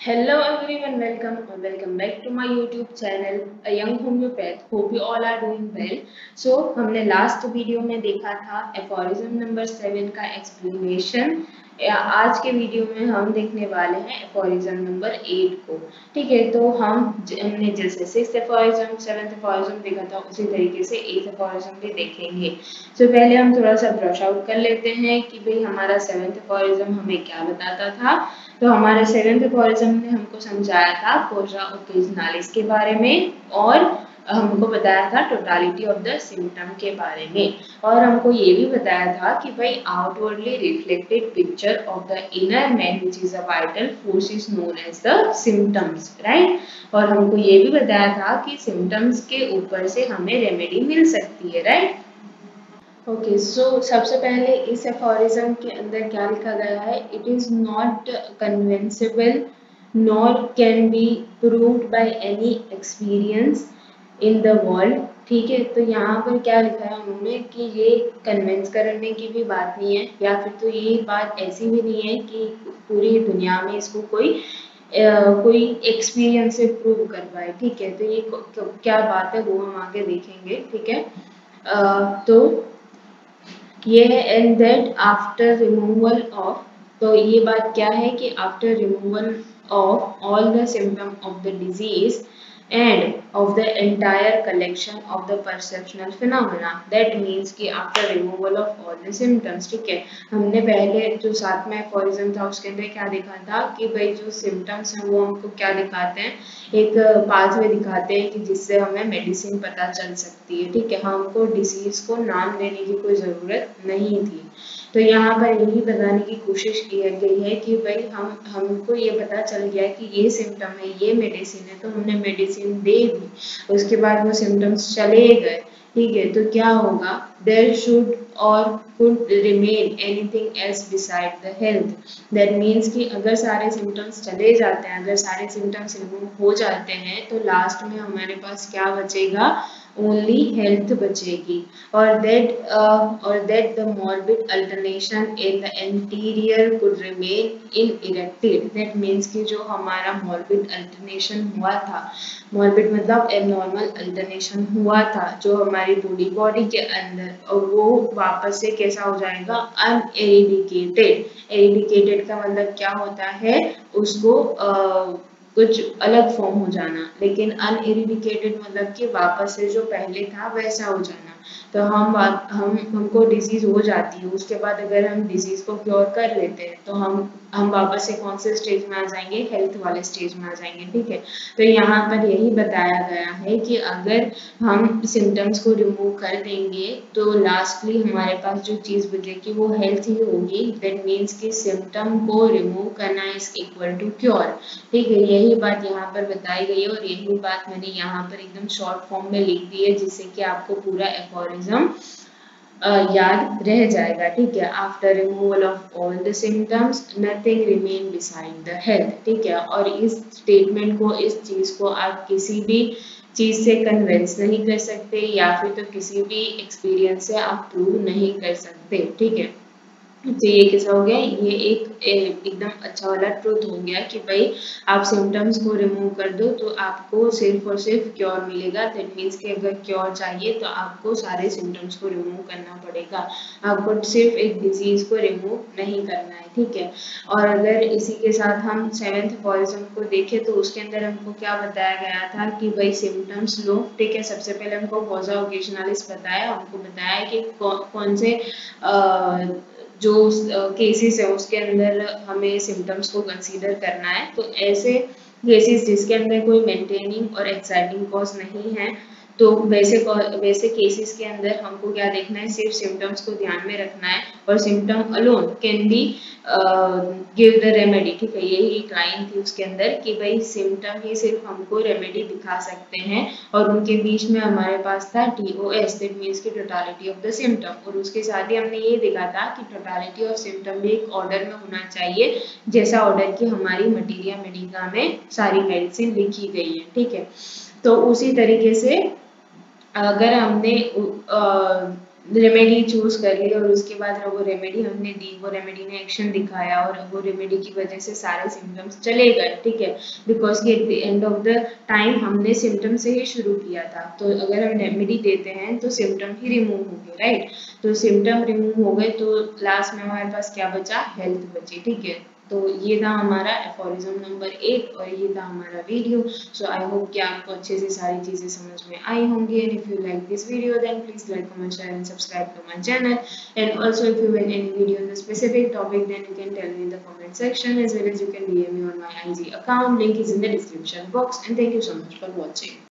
Hello everyone, welcome back to my YouTube channel, A Young Homeopath. Hope you all are doing well. So हमने last video में देखा था aphorism number 7 का explanation. आज के video में हम देखने वाले हैं एफोरिज्म नंबर 8 को। ठीक है, तो हमने जैसे 6th एफोरिज्म 7th एफोरिज्म देखा था उसी तरीके से 8th एफोरिज्म भी देखेंगे। तो पहले हम थोड़ा सा ब्रश आउट कर लेते हैं कि भाई हमारा 7th एफोरिज्म हमें क्या बताता था। तो हमारे 7th एफोरिज्म ने हमको समझाया था कोजा ओकेजनालिस के बारे में और हमको बताया था टोटालिटी ऑफ द सिम्टम के बारे में। और हमको ये भी बताया था कि भाई outwardly reflected picture of the inner man which is a vital force is known as the symptoms, right. और हमको ये भी बताया था कि सिम्टम्स के ऊपर से हमें रेमेडी मिल सकती है, राइट। ओके, सो सबसे पहले इस एफोरिज्म के अंदर क्या लिखा गया है, it is not conceivable nor can be proved by any experience in the world. ठीक है, तो यहाँ पर क्या लिखा है उन्होंने कि ये कन्विंस करने की भी बात नहीं है या फिर तो ये बात ऐसी भी नहीं है कि पूरी दुनिया में इसको कोई एक्सपीरियंस से प्रूव कर पाए। ठीक है, तो ये क्या बात है वो हम आगे देखेंगे। ठीक है, तो ये है and that after removal of, तो ये बात क्या है कि after removal of all the symptom of the disease and of the entire collection of the perceptual phenomena, that means कि after removal of all the symptoms. ठीक है, हमने पहले जो साथ में एफोरिज्म था उसके अंदर क्या देखा था कि भाई जो सिम्टम्स हैं वो हमको क्या दिखाते हैं, एक पाथवे दिखाते हैं कि जिससे हमें मेडिसिन पता चल सकती है। ठीक है, हमको डिसीज को नाम देने की कोई ज़रूरत नहीं थी। तो यहाँ पर यही बताने की कोशिश की गई है कि भाई हमको ये पता चल गया कि ये सिम्टम है, ये मेडिसिन है, तो हमने मेडिसिन दे दी, उसके बाद वो सिम्टम्स चले गए। ठीक है, तो क्या होगा, देयर शुड और could remain anything else beside the health. That means कि अगर सारे सिम्टम्स चले जाते हैं, अगर सारे सिम्टम्स रिमूव हो जाते हैं तो लास्ट में हमारे पास क्या बचेगा, ओनली हेल्थ बचेगी। or that the morbid alternation in the anterior could remain unerected। that means कि जो हमारा morbid alternation हुआ था, morbid मतलब abnormal alternation हुआ था जो हमारी बॉडी के अंदर, और वो वापस से कैसा हो जाएगा, अनएरिडिकेटेड। एरिडिकेटेड का मतलब क्या होता है, उसको कुछ अलग फॉर्म हो जाना, लेकिन अनएरिडिकेटेड मतलब कि वापस से जो पहले था वैसा हो जाना। तो हमको डिजीज हो जाती है, उसके बाद अगर हम डिजीज को क्योर कर लेते हैं तो हम वापस से कौन से स्टेज में आ जाएंगे, हेल्थ वाले स्टेज में आ जाएंगे। ठीक है, तो यहाँ पर यही बताया गया है कि अगर हम सिम्टम्स को रिमूव कर देंगे तो लास्टली हमारे पास जो चीज बचेगी वो हेल्थ ही होगी। दैट मीन्स कि सिम्टम को रिमूव करना इज इक्वल टू क्योर। ठीक है, यही बात यहाँ पर बताई गई है और यही बात मैंने यहाँ पर एकदम शॉर्ट फॉर्म में लिख दी है जिससे कि आपको पूरा एफोरिज्म याद रह जाएगा। ठीक है, after removal of all the symptoms nothing remain beside the health. ठीक है, और इस स्टेटमेंट को, इस चीज को आप किसी भी चीज से कन्विंस नहीं कर सकते या फिर तो किसी भी एक्सपीरियंस से आप प्रूव नहीं कर सकते। ठीक है, तो ये कैसा हो गया, ये एकदम अच्छा वाला ट्रूथ हो गया कि भाई आप सिम्टम्स को रिमूव कर दो तो आपको सिर्फ और सिर्फ क्योर मिलेगा। दैट मीन्स कि अगर क्योर चाहिए तो आपको सारे सिम्टम्स को रिमूव करना पड़ेगा, आपको सिर्फ एक डिजीज को रिमूव नहीं करना है। ठीक है, और अगर इसी के साथ हम 7th एफोरिज्म को देखें तो उसके अंदर हमको क्या बताया गया था कि भाई सिम्टम्स लो। ठीक है, सबसे पहले हमको कॉजा ओकेजनालिस बताया, हमको बताया कि कौन से जो केसेस है उसके अंदर हमें सिम्टम्स को कंसीडर करना है। तो ऐसे केसेस जिसके अंदर कोई मेंटेनिंग और एक्साइटिंग कॉज नहीं है, तो वैसे केसेस के अंदर हमको क्या देखना है, सिर्फ सिम्टम्स को ध्यान में रखना है और symptom alone can be give the remedy. ठीक है, यही एक लाइन थी उसके अंदर कि भाई सिम्टम ही सिर्फ हमको रेमेडी दिखा सकते हैं और उनके बीच में हमारे पास था TOS, दैट मीन्स की टोटालिटी ऑफ द सिम्टम। और उसके साथ ही हमने ये देखा था कि टोटालिटी ऑफ सिम्टम भी एक ऑर्डर में होना चाहिए, जैसा ऑर्डर की हमारी मटीरिया मेडिका में सारी मेडिसिन लिखी गई है। ठीक है, तो उसी तरीके से अगर हमने रेमेडी चूज कर ली और उसके बाद वो रेमेडी हमने दी, वो रेमेडी ने एक्शन दिखाया और वो रेमेडी की वजह से सारे सिम्टम्स चले गए, ठीक है, बिकॉज कि at the end of the time हमने सिम्टम से ही शुरू किया था। तो अगर हम रेमेडी देते हैं तो सिम्टम ही रिमूव होंगे, राइट। तो सिम्टम रिमूव हो गए तो लास्ट में हमारे पास क्या बचा, हेल्थ बची, ठीक है। तो ये था हमारा एफोरिज्म नंबर 8 और ये था हमारा वीडियो। सो आई होप कि आपको अच्छे से सारी चीजें समझ में आई होंगी। And if you like this video then please like, comment, share and subscribe to my channel. And also if you want any video on the specific topic then you can tell me in the comment section, as well as you can DM me on my IG account. Link is in the description box. And thank you so much for watching.